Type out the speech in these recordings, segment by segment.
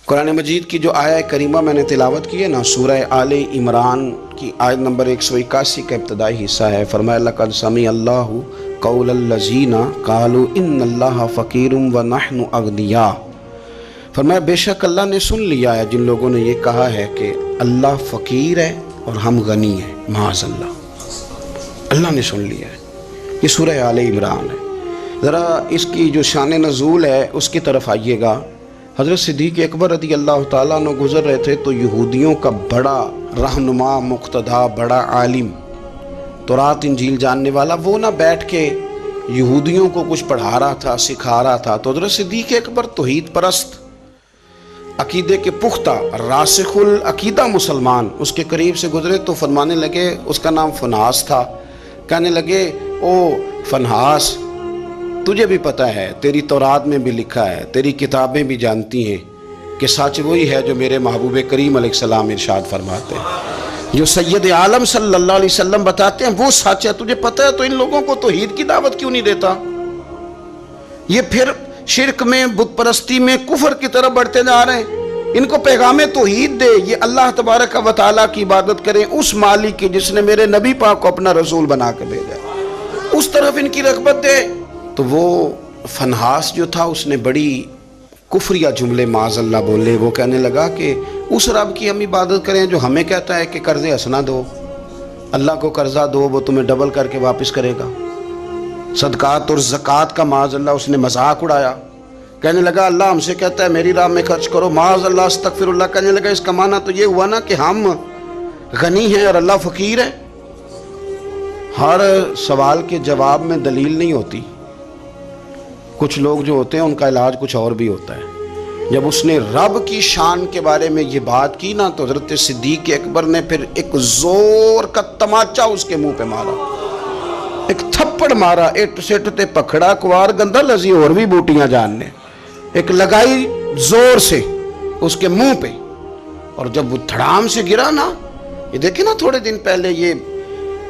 قرآن مجید کی جو آیہ کریمہ میں نے تلاوت کی ہے نا، سورہ آل عمران کی آیت نمبر 181 کا ابتدائی حصہ ہے۔ فرمایا لقد سمع اللہ قول الذین قالوا ان اللہ فقیر ونحن اغنیاء۔ فرمایا بے شک اللہ نے سن لیا ہے جن لوگوں نے یہ کہا ہے کہ اللہ فقیر ہے اور ہم غنی ہیں، معاذ اللہ، اللہ نے سن لیا ہے۔ یہ سورہ آل عمران ہے۔ ذرا اس کی جو شان نزول ہے اس کی طرف آئیے گا۔ حضرت صدیق اکبر رضی اللہ تعالیٰ عنہ گزر رہے تھے تو یہودیوں کا بڑا رہنما، مقتدا، بڑا عالم، تورات انجیل جاننے والا، وہ نہ بیٹھ کے یہودیوں کو کچھ پڑھا رہا تھا، سکھا رہا تھا۔ تو حضرت صدیق اکبر توحید پرست، عقیدے کے پختہ، راسخ العقیدہ مسلمان اس کے قریب سے گزرے تو فرمانے لگے، اس کا نام فنحاس تھا، کہنے لگے او فنحاس، تجھے بھی پتہ ہے، تیری تورات میں بھی لکھا ہے، تیری کتابیں بھی جانتی ہیں کہ سچ وہی ہے جو میرے محبوب کریم علیہ السلام ارشاد فرماتے ہیں، جو سید عالم صلی اللہ علیہ وسلم بتاتے ہیں وہ سچ ہے، تجھے پتہ ہے، تو ان لوگوں کو توحید کی دعوت کیوں نہیں دیتا؟ یہ پھر شرک میں، بت پرستی میں، کفر کی طرف بڑھتے جا رہے ہیں۔ ان کو پیغام توحید دے، یہ اللہ تبارک و تعالیٰ کی عبادت کریں، اس مالک کی جس نے میرے نبی پاک کو اپنا رسول بنا کے بھیجا، اس طرف ان کی رغبت دے۔ تو وہ فنحاس جو تھا اس نے بڑی کفریہ جملے معاذ اللہ بولے۔ وہ کہنے لگا کہ اس رب کی ہم عبادت کریں جو ہمیں کہتا ہے کہ قرض حسنہ دو، اللہ کو قرضہ دو، وہ تمہیں ڈبل کر کے واپس کرے گا۔ صدقات اور زکوٰۃ کا معاذ اللہ اس نے مذاق اڑایا، کہنے لگا اللہ ہم سے کہتا ہے میری راہ میں خرچ کرو، معاذ اللہ استغفر اللہ۔ کہنے لگا اس کا معنی تو یہ ہوا نا کہ ہم غنی ہیں اور اللہ فقیر ہے۔ ہر سوال کے جواب میں دلیل نہیں ہوتی، کچھ لوگ جو ہوتے ہیں ان کا علاج کچھ اور بھی ہوتا ہے۔ جب اس نے رب کی شان کے بارے میں یہ بات کی نا تو حضرت صدیق اکبر نے پھر ایک زور کا تماچا اس کے منہ پہ مارا، ایک تھپڑ مارا، ایٹ سیٹ تے پکڑا کوار گندہ لذی اور بھی بوٹیاں جاننے، ایک لگائی زور سے اس کے منہ پہ، اور جب وہ دھڑام سے گرا نا، یہ دیکھیں نا تھوڑے دن پہلے یہ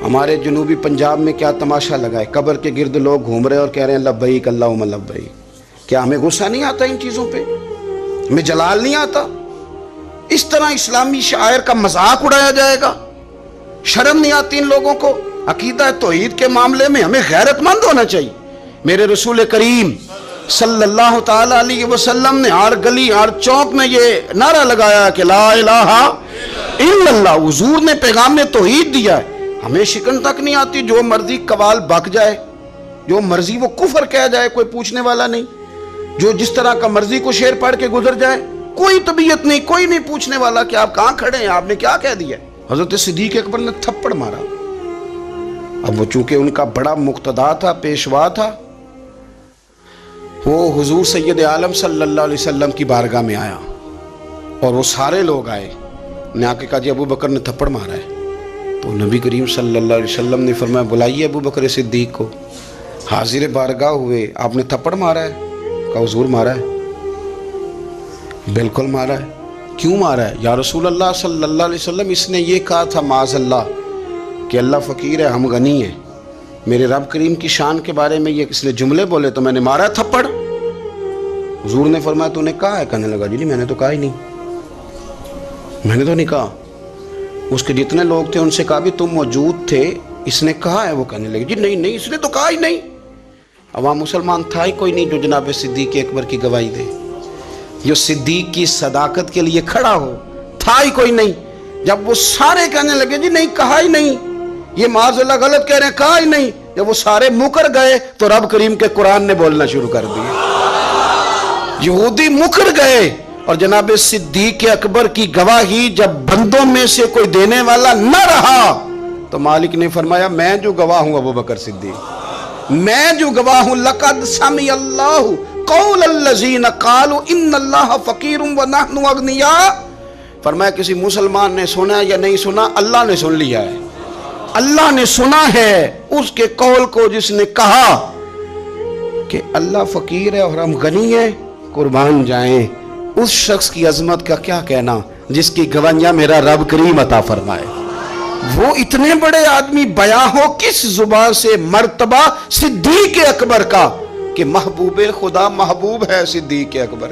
ہمارے جنوبی پنجاب میں کیا تماشا لگا ہے، قبر کے گرد لوگ گھوم رہے اور کہہ رہے ہیں لبیک اللہم لبیک۔ کیا ہمیں غصہ نہیں آتا ان چیزوں پہ؟ ہمیں جلال نہیں آتا؟ اس طرح اسلامی شعائر کا مذاق اڑایا جائے گا؟ شرم نہیں آتی ان لوگوں کو؟ عقیدہ توحید کے معاملے میں ہمیں غیرت مند ہونا چاہیے۔ میرے رسول کریم صلی اللہ تعالی علیہ وسلم نے ہر گلی، ہر چوک میں یہ نعرہ لگایا کہ لا الہ الا اللہ۔ حضور نے پیغام توحید دیا ہے، ہمیں شکن تک نہیں آتی، جو مرضی قوال بک جائے، جو مرضی وہ کفر کہہ جائے، کوئی پوچھنے والا نہیں، جو جس طرح کا مرضی کو شعر پڑھ کے گزر جائے، کوئی طبیعت نہیں، کوئی نہیں پوچھنے والا کہ آپ کہاں کھڑے ہیں، آپ نے کیا کہہ دیا۔ حضرت صدیق اکبر نے تھپڑ مارا۔ اب وہ چونکہ ان کا بڑا مقتدا تھا، پیشوا تھا، وہ حضور سید عالم صلی اللہ علیہ وسلم کی بارگاہ میں آیا اور وہ سارے لوگ آئے، نے آ کے کہا جی ابو بکر نے تھپڑ مارا ہے۔ تو نبی کریم صلی اللہ علیہ وسلم نے فرمایا بلائیے ابو بکر صدیق کو۔ حاضر بارگاہ ہوئے، آپ نے تھپڑ مارا ہے؟ کہا حضور مارا ہے۔ بالکل مارا ہے۔ کیوں مارا ہے؟ یا رسول اللہ صلی اللہ علیہ وسلم اس نے یہ کہا تھا معاذ اللہ کہ اللہ فقیر ہے ہم غنی ہیں، میرے رب کریم کی شان کے بارے میں یہ اس نے جملے بولے تو میں نے مارا ہے تھپڑ۔ حضور نے فرمایا تو نے کہا ہے؟ کہنے لگا جی نہیں میں نے تو کہا ہی نہیں، میں نے تو نہیں کہا۔ اس کے جتنے لوگ تھے ان سے کہا بھی تم موجود تھے، اس نے کہا ہے؟ وہ کہنے لگے جی نہیں نہیں اس نے تو کہا ہی نہیں۔ عوام مسلمان تھا ہی کوئی نہیں جو جناب صدیق اکبر کی گواہی دے، جو صدیق کی صداقت کے لیے کھڑا ہو، تھا ہی کوئی نہیں۔ جب وہ سارے کہنے لگے جی نہیں کہا ہی نہیں، یہ معاذ اللہ غلط کہہ رہے ہیں، کہا ہی نہیں، جب وہ سارے مکر گئے تو رب کریم کے قرآن نے بولنا شروع کر دیا۔ یہودی مکر گئے اور جناب صدیق اکبر کی گواہی جب بندوں میں سے کوئی دینے والا نہ رہا تو مالک نے فرمایا میں جو گواہ ہوں ابو بکر صدیق، میں جو گواہ ہوں لقد سمع اللہ قول الذین قالوا ان اللہ فقیر ونحن اغنیاء۔ فرمایا کسی مسلمان نے سنا یا نہیں سنا، اللہ نے سن لیا ہے، اللہ نے سنا ہے اس کے قول کو جس نے کہا کہ اللہ فقیر ہے اور ہم غنی ہیں، قربان جائیں اس شخص کی عظمت کا کیا کہنا جس کی گواہیاں میرا رب کریم عطا فرمائے۔ وہ اتنے بڑے آدمی بیاں ہو کس زبان سے مرتبہ صدیق اکبر کا کہ محبوب خدا محبوب ہے صدیق اکبر۔